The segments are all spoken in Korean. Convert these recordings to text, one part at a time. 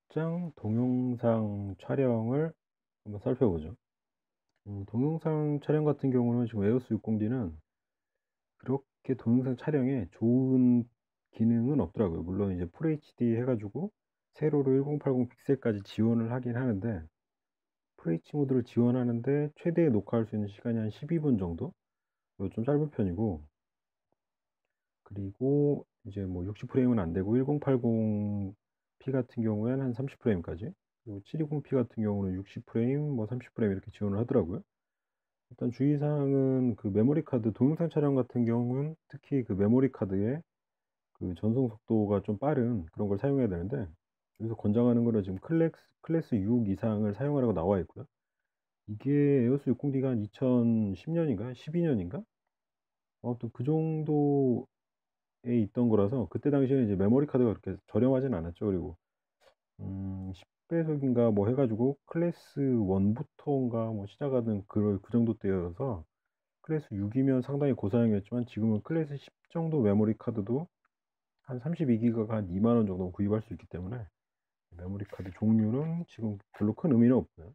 곧장 동영상 촬영을 한번 살펴보죠. 동영상 촬영 같은 경우는 지금 에오스 60D는 그렇게 동영상 촬영에 좋은 기능은 없더라고요. 물론 이제 FHD 해 가지고 세로로 1080 픽셀까지 지원을 하긴 하는데, FH 모드를 지원하는데 최대 녹화할 수 있는 시간이 한 12분 정도? 좀 짧은 편이고, 그리고 이제 뭐 60 프레임은 안 되고 1080p 같은 경우에는 한 30 프레임까지, 그리고 720p 같은 경우는 60 프레임, 뭐 30 프레임 이렇게 지원을 하더라고요. 일단 주의사항은 그 메모리 카드, 동영상 촬영 같은 경우는 특히 그 메모리 카드의 그 전송 속도가 좀 빠른 그런 걸 사용해야 되는데, 여기서 권장하는 거는 지금 클래스 6 이상을 사용하라고 나와 있고요. 이게 에어스 60D가 한 2010 년인가 12 년인가? 아무튼 그 정도에 있던 거라서, 그때 당시에는 이제 메모리 카드가 그렇게 저렴하진 않았죠. 그리고 10배속인가 뭐 해 가지고 클래스 1 부터인가 뭐 시작하는 그 정도 때여서 클래스 6이면 상당히 고사양이었지만, 지금은 클래스 10 정도 메모리 카드도 한 32 기가가 한 2만 원 정도 구입할 수 있기 때문에 메모리 카드 종류는 지금 별로 큰 의미는 없고요.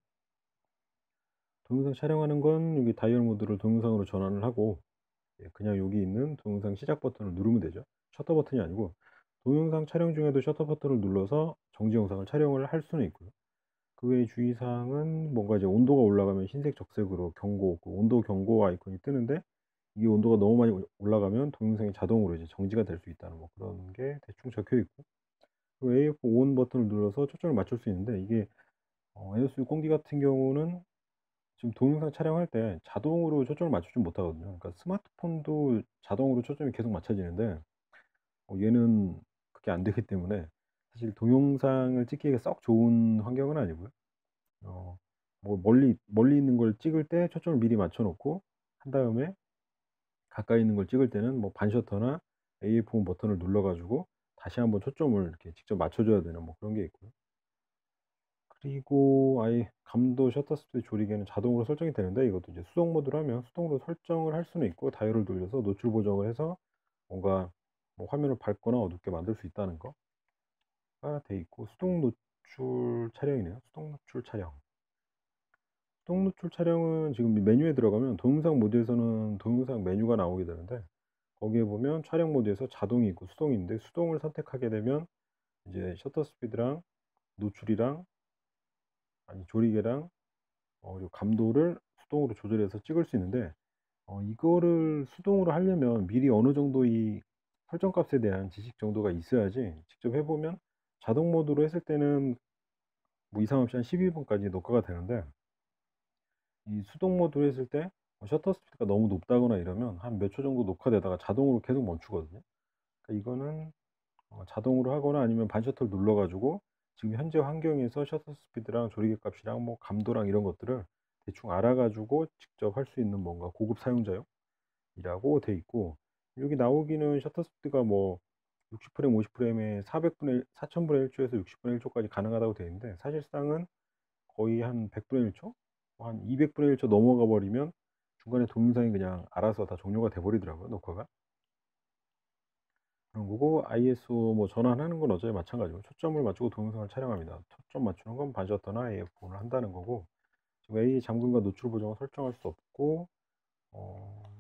동영상 촬영하는 건 여기 다이얼 모드를 동영상으로 전환을 하고, 그냥 여기 있는 동영상 시작 버튼을 누르면 되죠. 셔터 버튼이 아니고, 동영상 촬영 중에도 셔터 버튼을 눌러서 정지 영상을 촬영을 할 수는 있고요. 그 외에 주의사항은 뭔가 이제 온도가 올라가면 흰색 적색으로 경고, 그 온도 경고 아이콘이 뜨는데, 이게 온도가 너무 많이 올라가면 동영상이 자동으로 이제 정지가 될 수 있다는 뭐 그런 게 대충 적혀 있고, 그 AF ON 버튼을 눌러서 초점을 맞출 수 있는데, 이게 에어스 60D 같은 경우는 지금 동영상 촬영할 때 자동으로 초점을 맞추지 못하거든요. 그러니까 스마트폰도 자동으로 초점이 계속 맞춰지는데, 얘는 그게 안 되기 때문에 사실 동영상을 찍기가 썩 좋은 환경은 아니고요. 어 뭐 멀리 있는 걸 찍을 때 초점을 미리 맞춰 놓고, 한 다음에 가까이 있는 걸 찍을 때는 뭐 반셔터나 AF 온 버튼을 눌러 가지고 다시 한번 초점을 이렇게 직접 맞춰 줘야 되는 뭐 그런 게 있고요. 그리고 아예 감도, 셔터 스피드 조리개는 자동으로 설정이 되는데, 이것도 이제 수동 모드로 하면 수동으로 설정을 할 수는 있고, 다이얼을 돌려서 노출 보정을 해서 뭔가 뭐 화면을 밝거나 어둡게 만들 수 있다는 거가 돼 있고, 수동 노출 촬영이네요. 수동 노출 촬영. 수동 노출 촬영은 지금 메뉴에 들어가면 동영상 모드에서는 동영상 메뉴가 나오게 되는데, 거기에 보면 촬영 모드에서 자동이 있고 수동이 있는데, 수동을 선택하게 되면 이제 셔터 스피드랑 노출이랑, 아니 조리개랑, 그리고 감도를 수동으로 조절해서 찍을 수 있는데, 이거를 수동으로 하려면 미리 어느 정도 이 설정 값에 대한 지식 정도가 있어야지, 직접 해 보면 자동 모드로 했을 때는 뭐 이상 없이 한 12분까지 녹화가 되는데, 이 수동 모드로 했을 때 셔터 스피드가 너무 높다거나 이러면 한 몇 초 정도 녹화되다가 자동으로 계속 멈추거든요. 그러니까 이거는 자동으로 하거나 아니면 반셔터를 눌러 가지고 지금 현재 환경에서 셔터 스피드랑 조리개 값이랑 뭐 감도랑 이런 것들을 대충 알아 가지고 직접 할 수 있는 뭔가 고급 사용자용이라고 돼 있고, 여기 나오기는 셔터 스피드가 뭐 60 프레임, 50 프레임에 400분의 4000분의 1 초에서 60분의 1 초까지 가능하다고 되어 있는데, 사실상은 거의 한 100분의 1 초? 한 200분의 1초 넘어가 버리면 중간에 동영상이 그냥 알아서 다 종료가 돼 버리더라고요, 녹화가. 그런 거고, ISO 뭐 전환하는 건 어차피 마찬가지고 초점을 맞추고 동영상을 촬영합니다. 초점 맞추는 건 반셔터나 AF4를 한다는 거고, 지금 A 잠금과 노출 보정을 설정할 수 없고, 어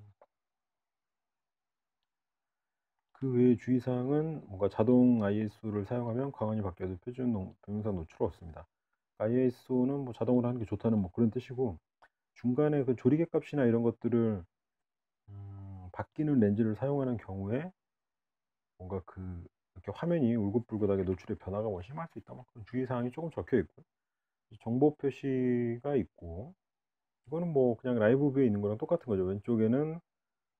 그 외의 주의사항은 뭔가 자동 ISO를 사용하면 광원이 바뀌어도 표준 동영상 노출은 없습니다. ISO는 뭐 자동으로 하는 게 좋다는 뭐 그런 뜻이고, 중간에 그 조리개 값이나 이런 것들을 바뀌는 렌즈를 사용하는 경우에 뭔가 그 이렇게 화면이 울긋불긋하게 노출의 변화가 뭐 심할 수 있다, 뭐 그런 주의사항이 조금 적혀 있고요. 정보 표시가 있고, 이거는 뭐 그냥 라이브 뷰에 있는 거랑 똑같은 거죠. 왼쪽에는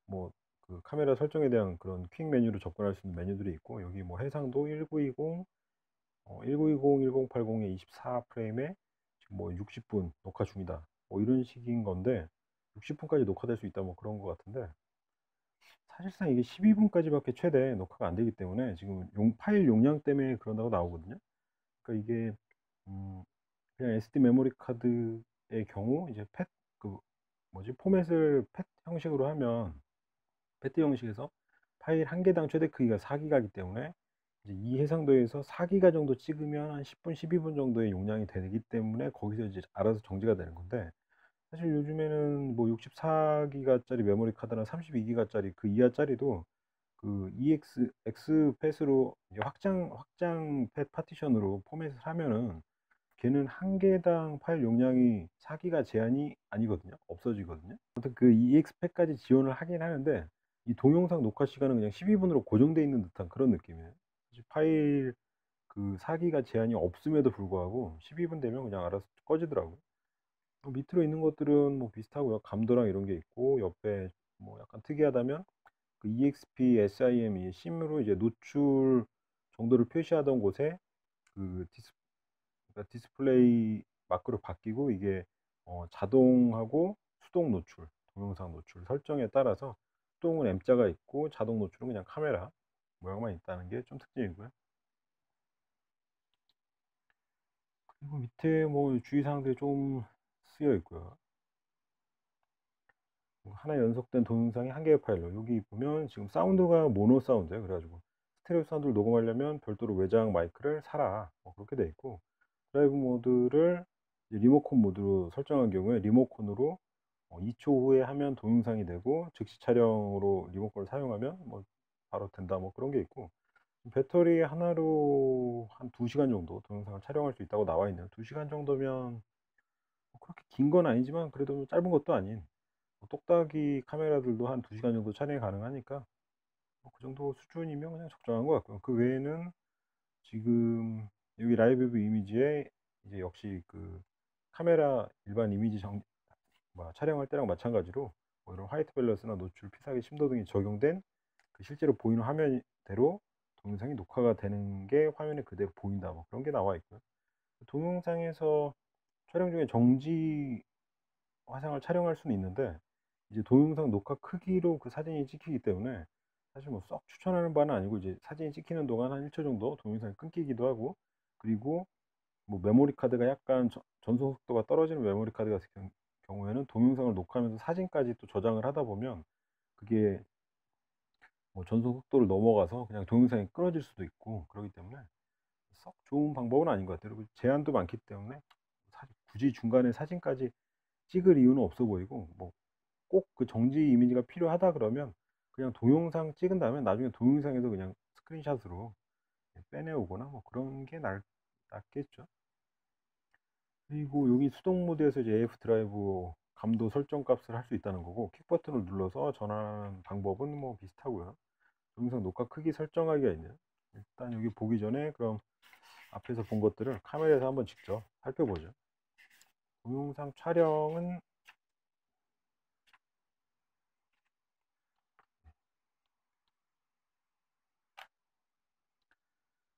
뭐 그 카메라 설정에 대한 그런 퀵 메뉴로 접근할 수 있는 메뉴들이 있고, 여기 뭐 해상도 1920, 1920, 1080에 24 프레임에 지금 뭐 60분 녹화 중이다, 뭐 이런 식인 건데, 60분까지 녹화될 수 있다 뭐 그런 것 같은데, 사실상 이게 12분까지밖에 최대 녹화가 안 되기 때문에 지금 파일 용량 때문에 그런다고 나오거든요. 그러니까 이게 음 그냥 SD 메모리 카드의 경우 이제 그 뭐지 포맷을 팻 형식으로 하면, 페트 형식에서 파일 한 개당 최대 크기가 4 기가이기 때문에 이제 이 해상도에서 4기가 정도 찍으면 한 10분, 12분 정도의 용량이 되기 때문에 거기서 이제 알아서 정지가 되는 건데, 사실 요즘에는 뭐 64기가짜리 메모리 카드나 32기가짜리 그 이하짜리도 그 X팻으로 이제 확장 팻 파티션으로 포맷을 하면은 걔는 한 개당 파일 용량이 4기가 제한이 아니거든요. 없어지거든요. 아무튼 그 EX팻까지 지원을 하긴 하는데 이 동영상 녹화 시간은 그냥 12분으로 고정되어 있는 듯한 그런 느낌이에요. 사실 파일 그 4기가 제한이 없음에도 불구하고 12분 되면 그냥 알아서 꺼지더라고요. 밑으로 있는 것들은 뭐 비슷하고요. 감도랑 이런 게 있고 옆에 뭐 약간 특이하다면 그 EXP SIM이 심으로 이제 노출 정도를 표시하던 곳에 그 그러니까 디스플레이 마크로 바뀌고 이게 자동하고 수동 노출, 동영상 노출 설정에 따라서 수동은 M자가 있고 자동 노출은 그냥 카메라 모양만 있다는 게 좀 특징이고요. 그리고 밑에 뭐 주의사항들이 좀 쓰여 있고요. 하나 연속된 동영상이 한 개의 파일로 여기 보면 지금 사운드가 모노 사운드예요. 그래가지고 스테레오 사운드를 녹음하려면 별도로 외장 마이크를 사라 그렇게 돼 있고 드라이브 모드를 리모컨 모드로 설정한 경우에 리모컨으로 2초 후에 하면 동영상이 되고 즉시 촬영으로 리모컨을 사용하면 뭐 바로 된다 뭐 그런 게 있고 배터리 하나로 한 2시간 정도 동영상을 촬영할 수 있다고 나와 있네요. 2시간 정도면 뭐 그렇게 긴 건 아니지만 그래도 짧은 것도 아닌 똑딱이 카메라들도 한 2시간 정도 촬영이 가능하니까 뭐그 정도 수준이면 그냥 적정한 것 같고요. 그 외에는 지금 여기 라이브 뷰 이미지에 이제 역시 그 카메라 일반 이미지 촬영할 때랑 마찬가지로 뭐 이런 화이트 밸런스나 노출, 피사기, 심도 등이 적용된 그 실제로 보이는 화면대로 동영상이 녹화가 되는 게 화면에 그대로 보인다 뭐 그런 게 나와 있고요. 동영상에서 촬영 중에 정지 화상을 촬영할 수는 있는데 이제 동영상 녹화 크기로 그 사진이 찍히기 때문에 사실 뭐 썩 추천하는 바는 아니고 이제 사진이 찍히는 동안 한 1초 정도 동영상이 끊기기도 하고 그리고 뭐 메모리 카드가 약간 전송 속도가 떨어지는 메모리 카드 같은 경우에는 동영상을 녹화하면서 사진까지 또 저장을 하다 보면 그게 뭐 전송 속도를 넘어가서 그냥 동영상이 끊어질 수도 있고 그렇기 때문에 썩 좋은 방법은 아닌 것 같아요. 그리고 제한도 많기 때문에 굳이 중간에 사진까지 찍을 이유는 없어 보이고 뭐 꼭 그 정지 이미지가 필요하다 그러면 그냥 동영상 찍은 다음에 나중에 동영상에도 그냥 스크린샷으로 빼내오거나 뭐 그런 게 낫겠죠. 그리고 여기 수동 모드에서 이제 AF 드라이브 감도 설정 값을 할 수 있다는 거고 킥 버튼을 눌러서 전환하는 방법은 뭐 비슷하고요. 동영상 녹화 크기 설정하기가 있네요. 일단 여기 보기 전에 그럼 앞에서 본 것들을 카메라에서 한번 직접 살펴보죠. 동영상 촬영은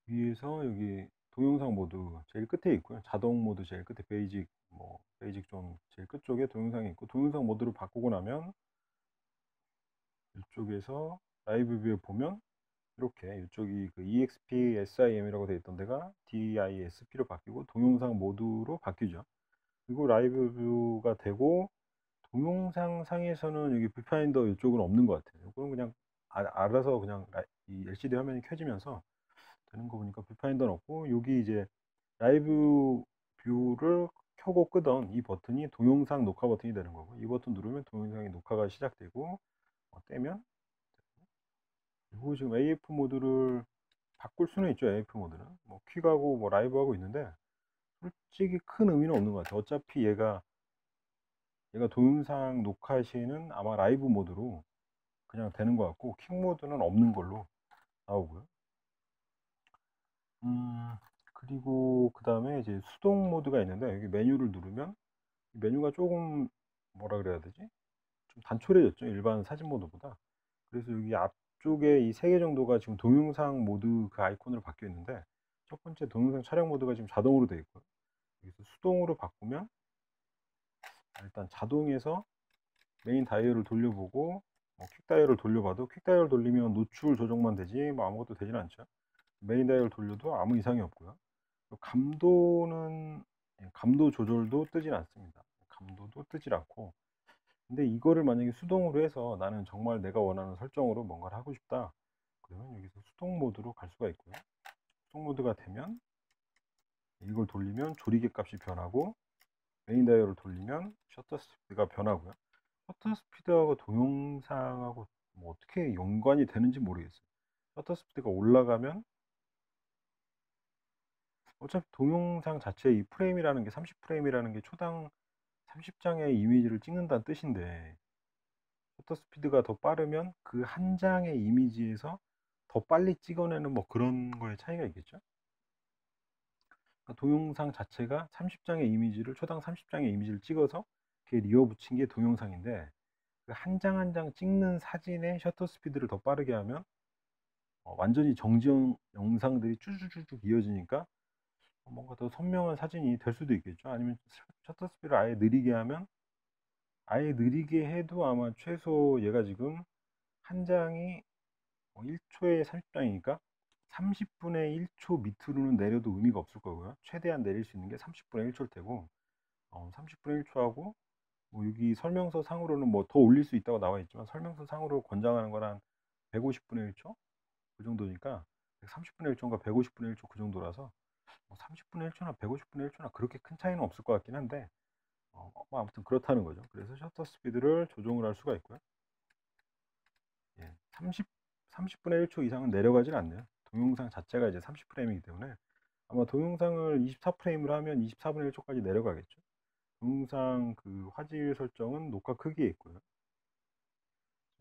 위에서 여기 동영상 모드 제일 끝에 있고요. 자동 모드 제일 끝에 베이직 뭐 베이직 좀 제일 끝쪽에 동영상이 있고 동영상 모드로 바꾸고 나면 이쪽에서 라이브 뷰에 보면 이렇게 이쪽이 그 EXP SIM이라고 되어 있던 데가 DISP로 바뀌고 동영상 모드로 바뀌죠. 그리고 라이브 뷰가 되고 동영상 상에서는 여기 뷰파인더 이쪽은 없는 것 같아요. 이거는 그냥 알아서 그냥 이 LCD 화면이 켜지면서 되는 거 보니까 뷰파인더는 없고 여기 이제 라이브 뷰를 켜고 끄던 이 버튼이 동영상 녹화 버튼이 되는 거고 이 버튼 누르면 동영상이 녹화가 시작되고 떼면 그리고 지금 AF 모드를 바꿀 수는 있죠. AF 모드는 뭐 퀵하고 뭐 라이브하고 있는데 솔직히 큰 의미는 없는 것 같아요. 어차피 얘가 동영상 녹화 시에는 아마 라이브 모드로 그냥 되는 것 같고 퀵 모드는 없는 걸로 나오고요. 그리고 그 다음에 이제 수동 모드가 있는데 여기 메뉴를 누르면 메뉴가 조금 뭐라 그래야 되지? 좀 단촐해졌죠. 일반 사진 모드보다. 그래서 여기 앞쪽에 이 세 개 정도가 지금 동영상 모드 그 아이콘으로 바뀌어 있는데 첫 번째 동영상 촬영 모드가 지금 자동으로 되어 있고요. 여기서 수동으로 바꾸면 일단 자동에서 메인 다이얼을 돌려보고 퀵 다이얼을 돌려봐도 퀵 다이얼 돌리면 노출 조정만 되지 뭐 아무것도 되지는 않죠. 메인 다이얼 돌려도 아무 이상이 없고요. 감도는 감도 조절도 뜨진 않습니다. 감도도 뜨질 않고 근데 이거를 만약에 수동으로 해서 나는 정말 내가 원하는 설정으로 뭔가를 하고 싶다 그러면 여기서 수동 모드로 갈 수가 있고요. 수동 모드가 되면 이걸 돌리면 조리개 값이 변하고, 메인 다이얼을 돌리면 셔터 스피드가 변하고요. 셔터 스피드하고 동영상하고 뭐 어떻게 연관이 되는지 모르겠어요. 셔터 스피드가 올라가면 어차피 동영상 자체 이 프레임이라는 게 30프레임이라는 게 초당 30장의 이미지를 찍는다는 뜻인데, 셔터 스피드가 더 빠르면 그 한 장의 이미지에서 더 빨리 찍어내는 뭐 그런 거에 차이가 있겠죠. 그러니까 동영상 자체가 30장의 이미지를 초당 30장의 이미지를 찍어서 그게 리어 붙인 게 동영상인데, 그 한 장 한 장 찍는 사진의 셔터 스피드를 더 빠르게 하면 완전히 정지형 영상들이 쭈쭈쭈쭉 이어지니까 뭔가 더 선명한 사진이 될 수도 있겠죠. 아니면 셔터 스피드를 아예 느리게 하면, 아예 느리게 해도 아마 최소 얘가 지금 한 장이 1초에 30장이니까 30분의 1초 밑으로는 내려도 의미가 없을 거고요. 최대한 내릴 수 있는 게 30분의 1초일 테고, 30분의 1초하고 뭐 여기 설명서 상으로는 뭐 더 올릴 수 있다고 나와 있지만, 설명서 상으로 권장하는 건 한 150분의 1초 그 정도니까, 30분의 1초인가 150분의 1초 그 정도라서 뭐 30분의 1초나 150분의 1초나 그렇게 큰 차이는 없을 것 같긴 한데, 뭐 아무튼 그렇다는 거죠. 그래서 셔터 스피드를 조정을 할 수가 있고요. 예, 30분의 1초 이상은 내려가진 않네요. 동영상 자체가 이제 30프레임이기 때문에 아마 동영상을 24프레임을 하면 24분의 1초까지 내려가겠죠. 동영상 그 화질 설정은 녹화 크기에 있고요.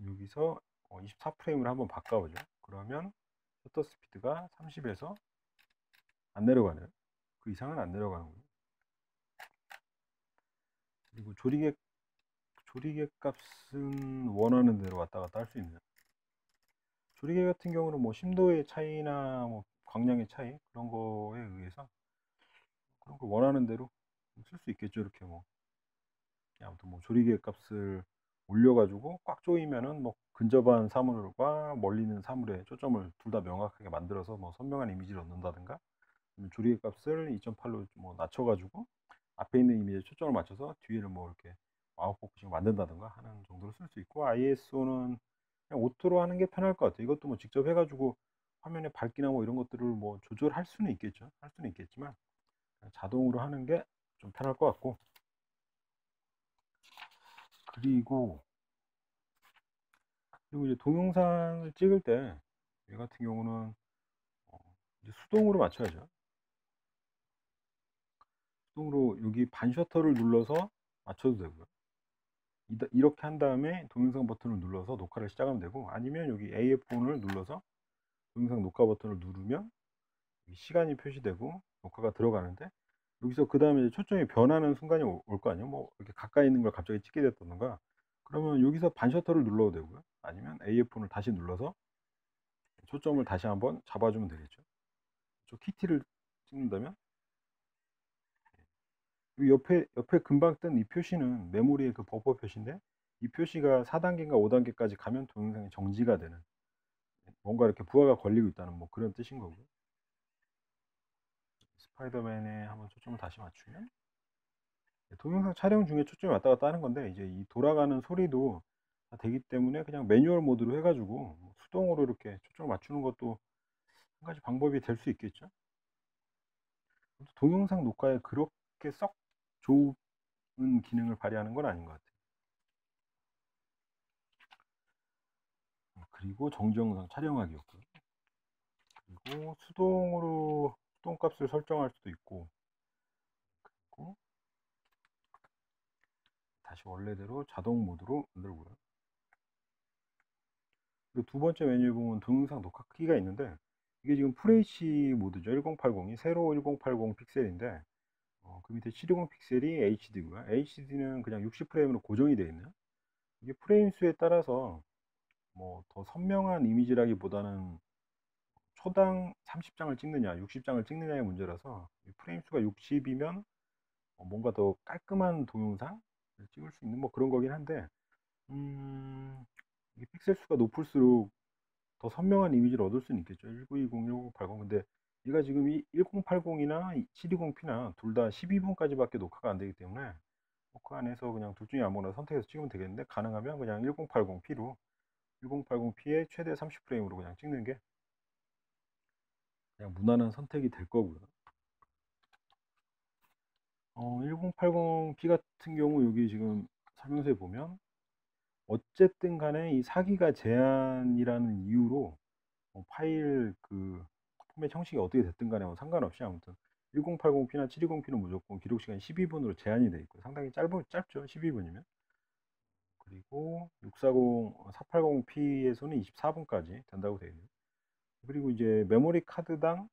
여기서 24프레임을 한번 바꿔보죠. 그러면 셔터 스피드가 30에서 안 내려가네요. 그 이상은 안 내려가는 거예요. 그리고 조리개 값은 원하는 대로 왔다 갔다 할 수 있네요. 조리개 같은 경우는 뭐 심도의 차이나 뭐 광량의 차이 그런 거에 의해서 그런 걸 원하는 대로 쓸 수 있겠죠. 이렇게 뭐 아무튼 뭐 조리개 값을 올려가지고 꽉 조이면은 뭐 근접한 사물과 멀리 있는 사물에 초점을 둘 다 명확하게 만들어서 뭐 선명한 이미지를 얻는다든가, 조리개 값을 2.8로 뭐 낮춰가지고 앞에 있는 이미지에 초점을 맞춰서 뒤에를 뭐 이렇게 마우스포크식 만든다든가 하는 정도로 쓸 수 있고, ISO는 그냥 오토로 하는 게 편할 것 같아요. 이것도 뭐 직접 해가지고 화면의 밝기나 뭐 이런 것들을 뭐 조절할 수는 있겠죠. 할 수는 있겠지만 자동으로 하는 게 좀 편할 것 같고, 그리고 이제 동영상을 찍을 때 얘 같은 경우는 이제 수동으로 맞춰야죠. 수동으로 여기 반 셔터를 눌러서 맞춰도 되고요. 이렇게 한 다음에 동영상 버튼을 눌러서 녹화를 시작하면 되고, 아니면 여기 AF4를 눌러서 동영상 녹화 버튼을 누르면 시간이 표시되고 녹화가 들어가는데, 여기서 그 다음에 초점이 변하는 순간이 올 거 아니에요. 뭐 이렇게 가까이 있는 걸 갑자기 찍게 됐다던가, 그러면 여기서 반 셔터를 눌러도 되고요. 아니면 AF4를 다시 눌러서 초점을 다시 한번 잡아주면 되겠죠. 저 키티를 찍는다면 이 옆에 금방 뜬 이 표시는 메모리의 그 버퍼 표시인데, 이 표시가 4단계인가 5단계까지 가면 동영상이 정지가 되는, 뭔가 이렇게 부하가 걸리고 있다는 뭐 그런 뜻인 거고요. 스파이더맨에 한번 초점을 다시 맞추면 동영상 촬영 중에 초점이 왔다 갔다 하는 건데, 이제 이 돌아가는 소리도 다 되기 때문에 그냥 매뉴얼 모드로 해가지고 수동으로 이렇게 초점을 맞추는 것도 한 가지 방법이 될 수 있겠죠. 동영상 녹화에 그렇게 썩 좋은 기능을 발휘하는 건 아닌 것 같아요. 그리고 정지영상 촬영하기였고요. 그리고 수동으로 수동값을 설정할 수도 있고, 그리고 다시 원래대로 자동 모드로 만들고요. 그리고 두 번째 메뉴에 보면 동영상 녹화 크기가 있는데, 이게 지금 FHD 모드죠. 1080이 세로 1080 픽셀인데, 그 밑에 720 픽셀이 HD고요. HD는 그냥 60프레임으로 고정이 되어 있네요. 이게 프레임 수에 따라서 뭐 더 선명한 이미지라기보다는 초당 30장을 찍느냐 60장을 찍느냐의 문제라서, 프레임 수가 60이면 뭔가 더 깔끔한 동영상을 찍을 수 있는 뭐 그런 거긴 한데, 이 픽셀 수가 높을수록 더 선명한 이미지를 얻을 수는 있겠죠. 1920, 1080. 근데 얘가 지금 이 1080이나 720p나 둘 다 12분까지밖에 녹화가 안 되기 때문에, 녹화 안에서 그냥 둘 중에 아무거나 선택해서 찍으면 되겠는데, 가능하면 그냥 1080p로 1080p에 최대 30프레임으로 그냥 찍는 게 그냥 무난한 선택이 될 거고요. 1080p 같은 경우 여기 지금 설명서에 보면 어쨌든 간에 이 사기가 제한이라는 이유로 파일 그 포맷 형식이 어떻게 됐든 간에 뭐 상관없이 아무튼 1080p나 720p는 무조건 기록 시간이 12분으로 제한이 돼 있고 상당히 짧죠. 12분이면. 그리고 640, 480p에서는 24분까지 된다고 되어 있네요. 그리고 이제 메모리 카드당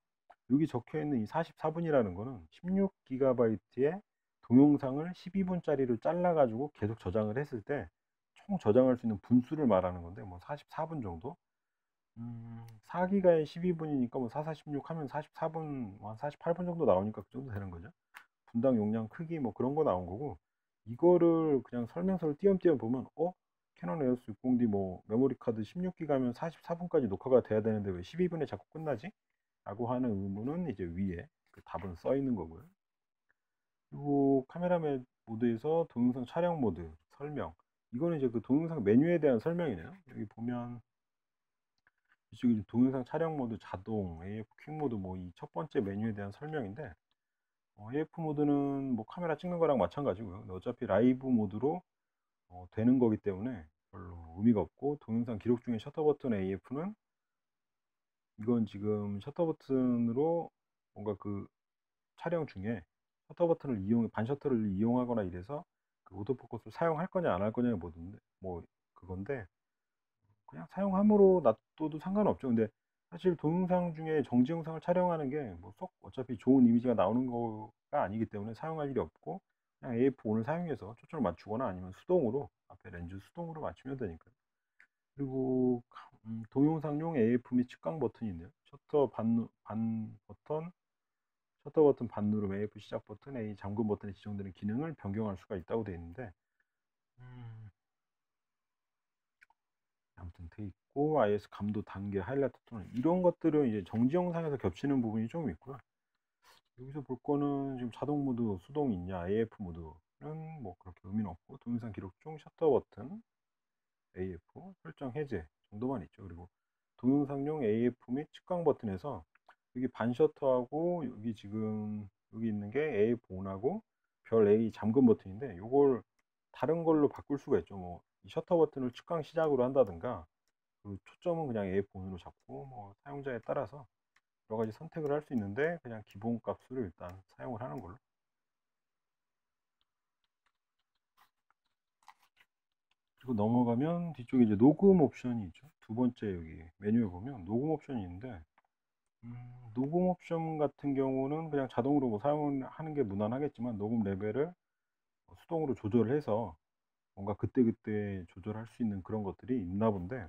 여기 적혀 있는 이 44분이라는 거는 16GB의 동영상을 12분짜리로 잘라 가지고 계속 저장을 했을 때 총 저장할 수 있는 분수를 말하는 건데 뭐 44분 정도. 4기가에 12분이니까 뭐 4, 4, 16 하면 44분, 한 48분 정도 나오니까 그 정도 되는 거죠. 분당 용량 크기 뭐 그런 거 나온 거고, 이거를 그냥 설명서를 띄엄띄엄 보면 캐논 에오스 60D 뭐 메모리 카드 16기가면 44분까지 녹화가 돼야 되는데 왜 12분에 자꾸 끝나지? 라고 하는 의문은 이제 위에 그 답은 써 있는 거고요. 그리고 카메라 모드에서 동영상 촬영 모드 설명, 이거는 이제 그 동영상 메뉴에 대한 설명이네요. 여기 보면 이쪽이 동영상 촬영 모드 자동, AF 퀵 모드 뭐 이 첫 번째 메뉴에 대한 설명인데, AF 모드는 뭐 카메라 찍는 거랑 마찬가지고요. 근데 어차피 라이브 모드로 되는 거기 때문에 별로 의미가 없고, 동영상 기록 중에 셔터 버튼 AF는 이건 지금 셔터 버튼으로 뭔가 그 촬영 중에 셔터 버튼을 반셔터를 이용하거나 이래서 그 오토포커스를 사용할 거냐 안 할 거냐의 모드인데 뭐 그건데, 그냥 사용함으로 놔둬도 상관없죠. 근데 사실 동영상 중에 정지 영상을 촬영하는 게 뭐 쏙 어차피 좋은 이미지가 나오는 거가 아니기 때문에 사용할 일이 없고, 그냥 AF5를 사용해서 초점을 맞추거나 아니면 수동으로 앞에 렌즈 수동으로 맞추면 되니까요. 그리고 동영상용 AF 및 측강 버튼이 있네요. 셔터 버튼 반 누름, AF 시작 버튼, A 잠금 버튼에 지정되는 기능을 변경할 수가 있다고 되어 있는데, 음, 아무튼 돼 있고, IS 감도 단계, 하이라이트 톤 이런 것들은 이제 정지 영상에서 겹치는 부분이 좀 있고요. 여기서 볼 거는 지금 자동 모드 수동 있냐, AF 모드는 뭐 그렇게 의미는 없고, 동영상 기록 중 셔터 버튼, AF 설정 해제 정도만 있죠. 그리고 동영상용 AF 및 측강 버튼에서 여기 반셔터하고 여기 지금 여기 있는 게 AF 온하고 별 A 잠금 버튼인데, 이걸 다른 걸로 바꿀 수가 있죠. 뭐 이 셔터 버튼을 측강 시작으로 한다든가, 그 초점은 그냥 A4으로 잡고 뭐 사용자에 따라서 여러 가지 선택을 할 수 있는데, 그냥 기본 값으로 일단 사용을 하는 걸로. 그리고 넘어가면 뒤쪽에 이제 녹음 옵션이 있죠. 두 번째 여기 메뉴에 보면 녹음 옵션이 있는데, 녹음 옵션 같은 경우는 그냥 자동으로 뭐 사용하는 게 무난하겠지만, 녹음 레벨을 수동으로 조절해서 뭔가 그때그때 조절할 수 있는 그런 것들이 있나 본데,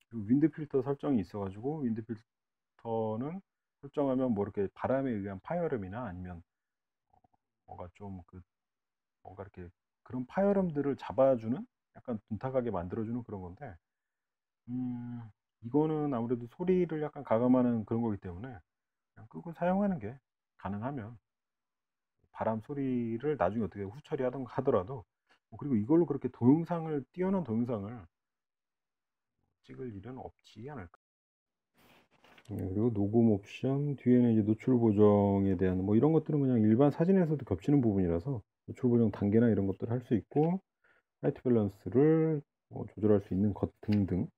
그리고 윈드 필터 설정이 있어가지고 윈드 필터는 설정하면 뭐 이렇게 바람에 의한 파열음이나 아니면 뭔가 좀 그 뭔가 이렇게 그런 파열음들을 잡아주는, 약간 둔탁하게 만들어주는 그런 건데, 음, 이거는 아무래도 소리를 약간 가감하는 그런 거기 때문에 그냥 끄고 사용하는 게 가능하면, 바람 소리를 나중에 어떻게 후처리하던가 하더라도 그리고 이걸로 그렇게 뛰어난 동영상을 찍을 일은 없지 않을까. 네, 그리고 녹음 옵션 뒤에는 이제 노출 보정에 대한 뭐 이런 것들은 그냥 일반 사진에서도 겹치는 부분이라서 노출 보정 단계나 이런 것들을 할 수 있고, 화이트 밸런스를 뭐 조절할 수 있는 것 등등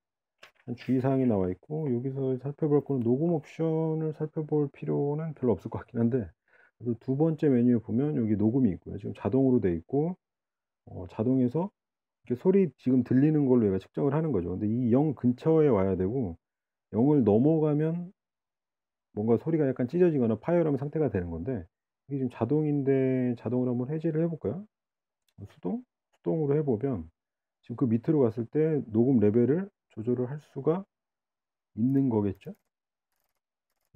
주의사항이 나와 있고, 여기서 살펴볼 거는 녹음 옵션을 살펴볼 필요는 별로 없을 것 같긴 한데, 그래도 두 번째 메뉴에 보면 여기 녹음이 있고요. 지금 자동으로 돼 있고, 자동에서 이렇게 소리 지금 들리는 걸로 얘가 측정을 하는 거죠. 근데 이 0 근처에 와야 되고, 0을 넘어가면 뭔가 소리가 약간 찢어지거나 파열음 상태가 되는 건데, 이게 지금 자동인데 자동으로 한번 해제를 해 볼까요? 수동으로 해 보면 지금 그 밑으로 갔을 때 녹음 레벨을 조절을 할 수가 있는 거겠죠?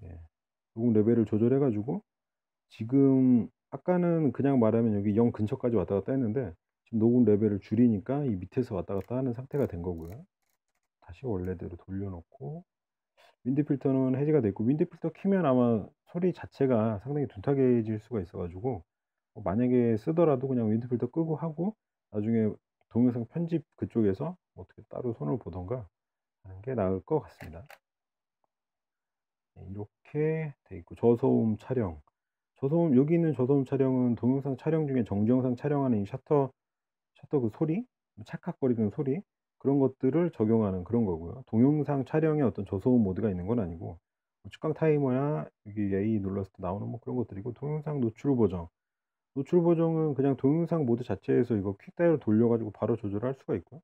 예. 녹음 레벨을 조절해 가지고 지금 아까는 그냥 말하면 여기 0 근처까지 왔다 갔다 했는데, 지금 녹음 레벨을 줄이니까 이 밑에서 왔다 갔다 하는 상태가 된 거고요. 다시 원래대로 돌려 놓고, 윈드 필터는 해제가 됐고, 윈드 필터 키면 아마 소리 자체가 상당히 둔탁해질 수가 있어 가지고 만약에 쓰더라도 그냥 윈드 필터 끄고 하고 나중에 동영상 편집 그쪽에서 어떻게 따로 손을 보던가 하는 게 나을 것 같습니다. 네, 이렇게 돼 있고 저소음 촬영. 저소음 여기 있는 저소음 촬영은 동영상 촬영 중에 정지영상 촬영하는 이 셔터 그 소리, 찰칵거리는 소리 그런 것들을 적용하는 그런 거고요. 동영상 촬영에 어떤 저소음 모드가 있는 건 아니고 뭐 측강 타이머야 여기 A 눌렀을 때 나오는 뭐 그런 것들이고 동영상 노출 보정. 노출 보정은 그냥 동영상 모드 자체에서 이거 퀵 다이얼 돌려 가지고 바로 조절할 수가 있고요.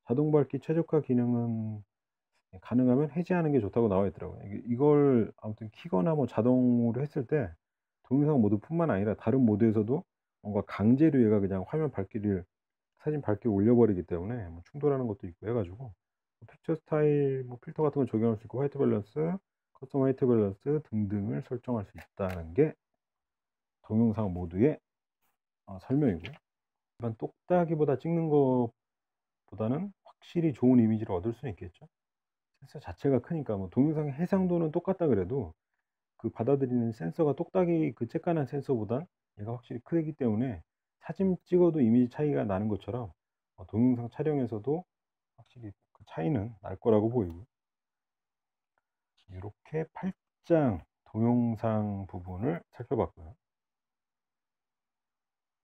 자동 밝기 최적화 기능은 가능하면 해제하는 게 좋다고 나와 있더라고요. 이걸 아무튼 키거나 뭐 자동으로 했을 때 동영상 모드뿐만 아니라 다른 모드에서도 뭔가 강제로 얘가 그냥 화면 밝기를 사진 밝기를 올려버리기 때문에 뭐 충돌하는 것도 있고 해 가지고 픽처 스타일 뭐 필터 같은 걸 적용할 수 있고 화이트 밸런스, 커스텀 화이트 밸런스 등등을 설정할 수 있다는 게 동영상 모드의 설명이고요. 일반 똑딱이보다 찍는 것보다는 확실히 좋은 이미지를 얻을 수는 있겠죠. 센서 자체가 크니까 뭐 동영상 해상도는 똑같다 그래도 그 받아들이는 센서가 똑딱이 그 쬐깐한 센서보단 얘가 확실히 크기 때문에 사진 찍어도 이미지 차이가 나는 것처럼 동영상 촬영에서도 확실히 그 차이는 날 거라고 보이고요. 요렇게 8장 동영상 부분을 살펴봤고요.